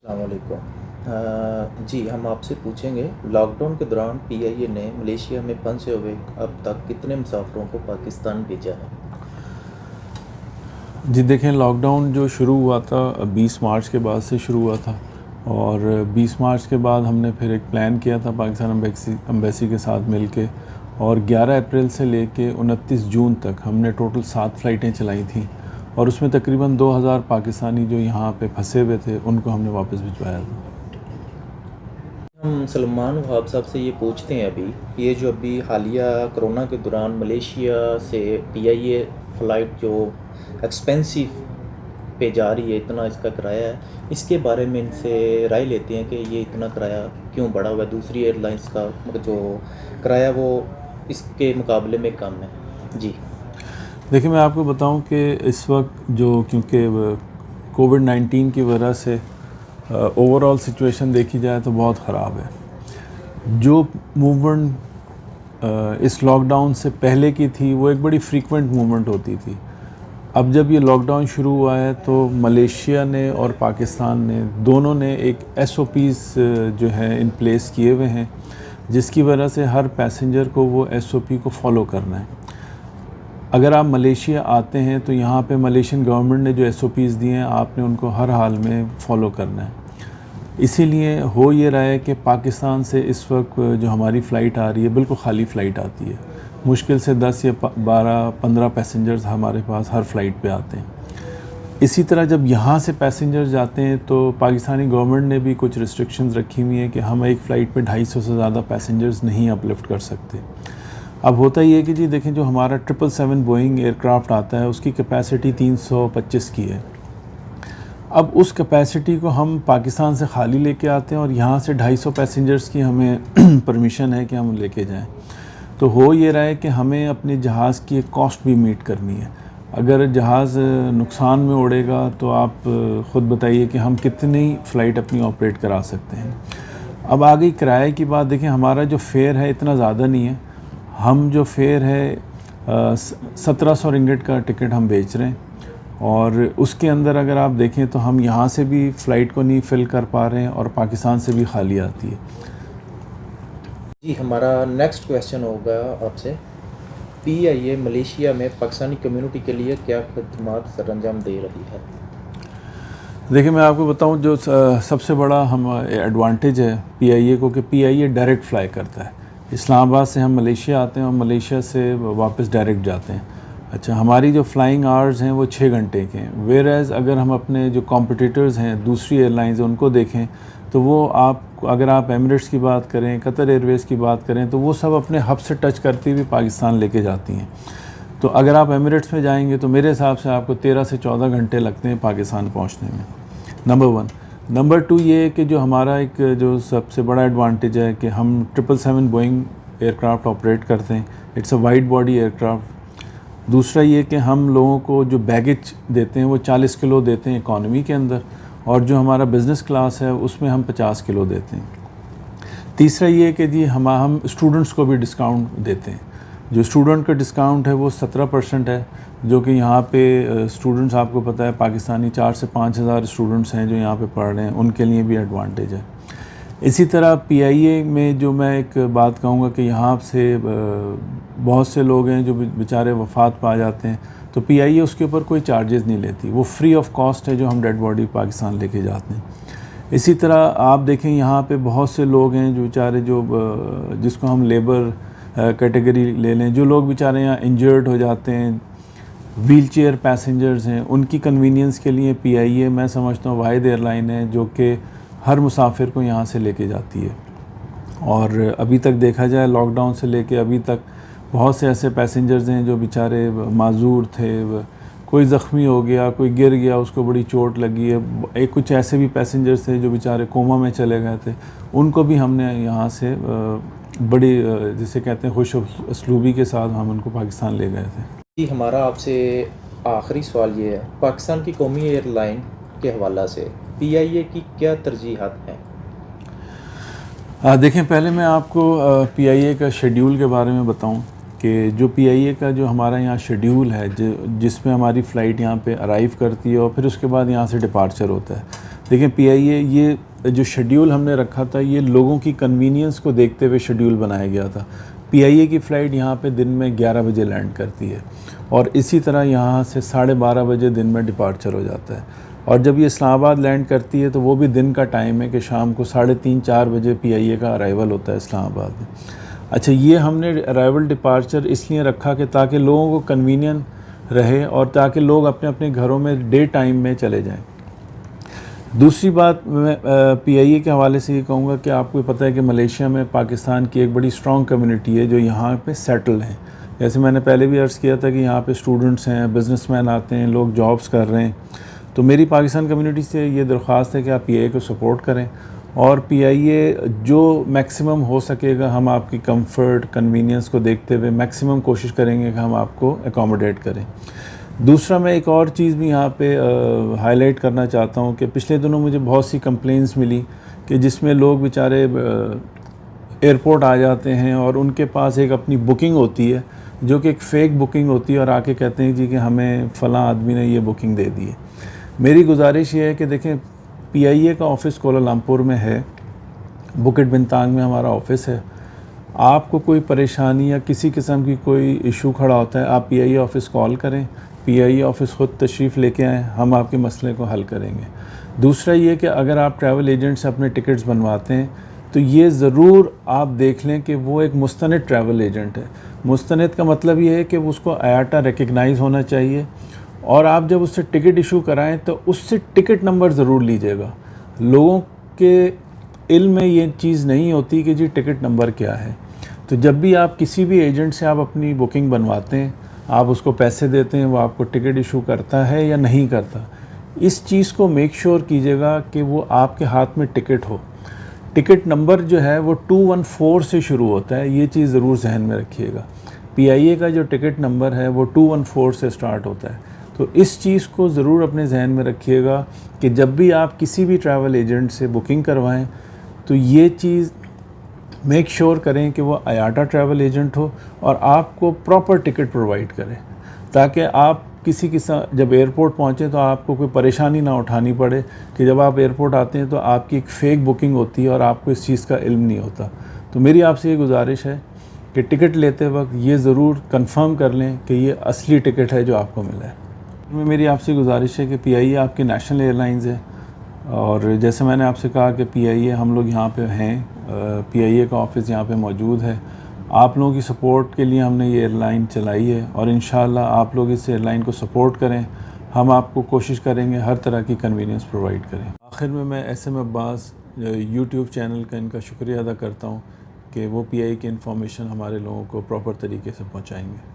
अस्सलाम वालेकुम। जी, हम आपसे पूछेंगे लॉकडाउन के दौरान पीआईए ने मलेशिया में फंसे हुए अब तक कितने मुसाफिरों को पाकिस्तान भेजा है? जी देखें, लॉकडाउन जो शुरू हुआ था 20 मार्च के बाद से शुरू हुआ था। और 20 मार्च के बाद हमने फिर एक प्लान किया था पाकिस्तान एम्बेसी के साथ मिलके, और 11 अप्रैल से लेके 29 जून तक हमने टोटल 7 फ़्लाइटें चलाई थी। और उसमें तकरीबन 2000 पाकिस्तानी जो यहाँ पे फंसे हुए थे उनको हमने वापस भिजवाया था। हम सलमान वहाब साहब से ये पूछते हैं ये जो अभी हालिया कोरोना के दौरान मलेशिया से पीआईए फ़्लाइट जो एक्सपेंसिव पे जा रही है, इतना इसका किराया है, इसके बारे में इनसे राय लेते हैं कि ये इतना किराया क्यों बढ़ा हुआ है? दूसरी एयरलाइंस का मतलब जो किराया वो इसके मुकाबले में कम है। जी। देखिए, मैं आपको बताऊं कि इस वक्त जो क्योंकि कोविड-19 की वजह से ओवरऑल सिचुएशन देखी जाए तो बहुत ख़राब है। जो मूवमेंट इस लॉकडाउन से पहले की थी वो एक बड़ी फ्रीक्वेंट मूवमेंट होती थी। अब जब ये लॉकडाउन शुरू हुआ है तो मलेशिया ने और पाकिस्तान ने दोनों ने एक एसओपीज़ जो है इन प्लेस किए हुए हैं, जिसकी वजह से हर पैसेंजर को वो एसओपी को फॉलो करना है। अगर आप मलेशिया आते हैं तो यहाँ पे मलेशियन गवर्नमेंट ने जो एसओपीज़ दिए हैं आपने उनको हर हाल में फ़ॉलो करना है। इसीलिए हो ये रहा है कि पाकिस्तान से इस वक्त जो हमारी फ़्लाइट आ रही है बिल्कुल खाली फ़्लाइट आती है। मुश्किल से 10 या 12-15 पैसेंजर्स हमारे पास हर फ़्लाइट पे आते हैं। इसी तरह जब यहाँ से पैसेंजर्स जाते हैं तो पाकिस्तानी गवर्नमेंट ने भी कुछ रिस्ट्रिक्शंस रखी हुई हैं कि हम एक फ़्लाइट पे 250 से ज़्यादा पैसेंजर्स नहीं अपलिफ्ट कर सकते। अब होता ये है कि जी देखें, जो हमारा 777 बोइंग एयरक्राफ्ट आता है उसकी कैपेसिटी 325 की है। अब उस कैपेसिटी को हम पाकिस्तान से खाली लेके आते हैं और यहाँ से 250 पैसेंजर्स की हमें परमिशन है कि हम लेके जाएं। तो हो ये रहा है कि हमें अपने जहाज़ की एक कॉस्ट भी मीट करनी है। अगर जहाज़ नुकसान में उड़ेगा तो आप ख़ुद बताइए कि हम कितनी फ़्लाइट अपनी ऑपरेट करा सकते हैं। अब आ गई किराए की बात। देखें, हमारा जो फेयर है इतना ज़्यादा नहीं है। हम जो फेयर है 1700 रिंगिट का टिकट हम बेच रहे हैं, और उसके अंदर अगर आप देखें तो हम यहाँ से भी फ़्लाइट को नहीं फ़िल कर पा रहे हैं और पाकिस्तान से भी खाली आती है। जी, हमारा नेक्स्ट क्वेश्चन होगा आपसे, पीआईए मलेशिया में पाकिस्तानी कम्युनिटी के लिए क्या खदमात सरअंजाम दे रही है? देखिए, मैं आपको बताऊं, जो सबसे बड़ा हम एडवांटेज है पीआईए को कि पीआईए डायरेक्ट फ़्लाई करता है। इस्लामाबाद से हम मलेशिया आते हैं और मलेशिया से वापस डायरेक्ट जाते हैं। अच्छा, हमारी जो फ़्लाइंग आवर्स हैं वो 6 घंटे के हैं। वेयर एज़ अगर हम अपने जो कॉम्पिटिटर्स हैं दूसरी एयरलाइंस हैं उनको देखें तो वो अगर आप एमिरेट्स की बात करें, कतर एयरवेज़ की बात करें, तो वो सब अपने हब से टच करती हुई पाकिस्तान लेके जाती हैं। तो अगर आप एमिरेट्स में जाएंगे तो मेरे हिसाब से आपको 13 से 14 घंटे लगते हैं पाकिस्तान पहुंचने में। नंबर 1। नंबर 2 ये है कि जो हमारा एक जो सबसे बड़ा एडवांटेज है कि हम 777 बोइंग एयरक्राफ्ट ऑपरेट करते हैं। It's a wide body aircraft. दूसरा ये कि हम लोगों को जो बैगेज देते हैं वो 40 किलो देते हैं इकॉनमी के अंदर, और जो हमारा बिज़नेस क्लास है उसमें हम 50 किलो देते हैं। तीसरा ये कि जी हम स्टूडेंट्स को भी डिस्काउंट देते हैं। जो स्टूडेंट का डिस्काउंट है वो 17% है, जो कि यहाँ पे स्टूडेंट्स, आपको पता है पाकिस्तानी 4 से 5 हज़ार स्टूडेंट्स हैं जो यहाँ पे पढ़ रहे हैं, उनके लिए भी एडवांटेज है। इसी तरह पीआईए में जो मैं एक बात कहूँगा कि यहाँ से बहुत से लोग हैं जो बेचारे वफ़ात पा जाते हैं, तो पीआईए उसके ऊपर कोई चार्जेस नहीं लेती। वो फ्री ऑफ कॉस्ट है जो हम डेड बॉडी पाकिस्तान लेके जाते हैं। इसी तरह आप देखें, यहाँ पे बहुत से लोग हैं जो बेचारे जिसको हम लेबर कैटेगरी ले लें, जो लोग बेचारे यहाँ इंजर्ड हो जाते हैं, व्हील चेयर पैसेंजर्स हैं, उनकी कन्वीनियंस के लिए पीआईए मैं समझता हूँ वाहिद एयरलाइन है जो कि हर मुसाफिर को यहाँ से लेके जाती है। और अभी तक देखा जाए लॉकडाउन से लेके अभी तक बहुत से ऐसे पैसेंजर्स हैं जो बेचारे माजूर थे, कोई ज़ख्मी हो गया, कोई गिर गया, उसको बड़ी चोट लगी है। कुछ ऐसे भी पैसेंजर्स थे जो बेचारे कोमा में चले गए थे, उनको भी हमने यहाँ से बड़ी जिसे कहते हैं खुश असलूबी के साथ हम उनको पाकिस्तान ले गए थे। जी, हमारा आपसे आखिरी सवाल ये है, पाकिस्तान की कौमी एयरलाइन के हवाला से पीआईए की क्या तरजीहात हैं? देखें, पहले मैं आपको पीआईए का शेड्यूल के बारे में बताऊं कि जो पीआईए का जो हमारा यहाँ शेड्यूल है जिसमें हमारी फ़्लाइट यहाँ पे अराइव करती है और फिर उसके बाद यहाँ से डिपार्चर होता है। देखें PIA ये जो शेड्यूल हमने रखा था ये लोगों की कन्वीनियंस को देखते हुए शेड्यूल बनाया गया था। PIA की फ़्लाइट यहाँ पे दिन में 11 बजे लैंड करती है और इसी तरह यहाँ से 12:30 बजे दिन में डिपार्चर हो जाता है। और जब ये इस्लामाबाद लैंड करती है तो वो भी दिन का टाइम है कि शाम को 3:30-4 बजे PIA का अराइवल होता है इस्लामाबाद में। अच्छा, ये हमने अराइवल डिपार्चर इसलिए रखा कि ताकि लोगों को कन्वीनियंट रहे और ताकि लोग अपने अपने घरों में डे टाइम में चले जाएं। दूसरी बात मैं PIA के हवाले से ये कहूँगा कि आपको पता है कि मलेशिया में पाकिस्तान की एक बड़ी स्ट्रॉन्ग कम्युनिटी है जो यहाँ पे सेटल हैं। जैसे मैंने पहले भी अर्ज़ किया था कि यहाँ पे स्टूडेंट्स हैं, बिजनेसमैन आते हैं, लोग जॉब्स कर रहे हैं। तो मेरी पाकिस्तान कम्युनिटी से ये दरख्वास्त है कि आप PIA को सपोर्ट करें और PIA जो मैक्सिमम हो सकेगा हम आपकी कंफर्ट कन्वीनियंस को देखते हुए मैक्सिमम कोशिश करेंगे कि हम आपको अकोमोडेट करें। दूसरा, मैं एक और चीज़ भी यहाँ पे हाईलाइट करना चाहता हूँ कि पिछले दिनों मुझे बहुत सी कंप्लेंट्स मिली कि जिसमें लोग बेचारे एयरपोर्ट आ जाते हैं और उनके पास एक अपनी बुकिंग होती है जो कि एक फ़ेक बुकिंग होती है और आके कहते हैं जी कि हमें फ़लाँ आदमी ने ये बुकिंग दे दी है। मेरी गुजारिश ये है कि देखें, PIA का ऑफ़िस कोलालमपुर में है, बुकिट बिनतांग में हमारा ऑफ़िस है। आपको कोई परेशानी या किसी किस्म की कोई इशू खड़ा होता है, आप PIA ऑफ़िस कॉल करें, PIA ऑफ़िस ख़ुद तशरीफ़ लेके आएँ, हम आपके मसले को हल करेंगे। दूसरा ये कि अगर आप ट्रैवल एजेंट से अपने टिकट्स बनवाते हैं तो ये ज़रूर आप देख लें कि वो एक मुस्तनद ट्रैवल एजेंट है। मुस्तनद का मतलब ये है कि उसको IATA रिकग्नाइज़ होना चाहिए और आप जब उससे टिकट इशू कराएं तो उससे टिकट नंबर ज़रूर लीजिएगा। लोगों के इल्म में ये चीज़ नहीं होती कि जी टिकट नंबर क्या है। तो जब भी आप किसी भी एजेंट से आप अपनी बुकिंग बनवाते हैं, आप उसको पैसे देते हैं, वो आपको टिकट इशू करता है या नहीं करता, इस चीज़ को मेक श्योर कीजिएगा कि वो आपके हाथ में टिकट हो। टिकट नंबर जो है वो 214 से शुरू होता है, ये चीज़ ज़रूर जहन में रखिएगा। PIA का जो टिकट नंबर है वो 214 से स्टार्ट होता है। तो इस चीज़ को ज़रूर अपने जहन में रखिएगा कि जब भी आप किसी भी ट्रैवल एजेंट से बुकिंग करवाएं तो ये चीज़ मेक श्योर करें कि वो IATA ट्रैवल एजेंट हो और आपको प्रॉपर टिकट प्रोवाइड करें, ताकि आप किसी जब एयरपोर्ट पहुँचें तो आपको कोई परेशानी ना उठानी पड़े कि जब आप एयरपोर्ट आते हैं तो आपकी एक फ़ेक बुकिंग होती है और आपको इस चीज़ का इल्म नहीं होता। तो मेरी आपसे ये गुजारिश है कि टिकट लेते वक्त ये ज़रूर कंफर्म कर लें कि ये असली टिकट है जो आपको मिला है। मेरी आपसे गुजारिश है कि PIA आपकी नेशनल एयरलाइंस है और जैसे मैंने आपसे कहा कि PIA हम लोग यहाँ पे हैं, PIA का ऑफ़िस यहाँ पे मौजूद है। आप लोगों की सपोर्ट के लिए हमने ये एयरलाइन चलाई है और इंशाल्लाह आप लोग इस एयरलाइन को सपोर्ट करें। हम आपको कोशिश करेंगे हर तरह की कन्वीनियंस प्रोवाइड करें। आखिर में मैं SM अब्बास YouTube चैनल का इनका शुक्रिया अदा करता हूँ कि वो PIA की इन्फॉर्मेशन हमारे लोगों को प्रॉपर तरीके से पहुँचाएँगे।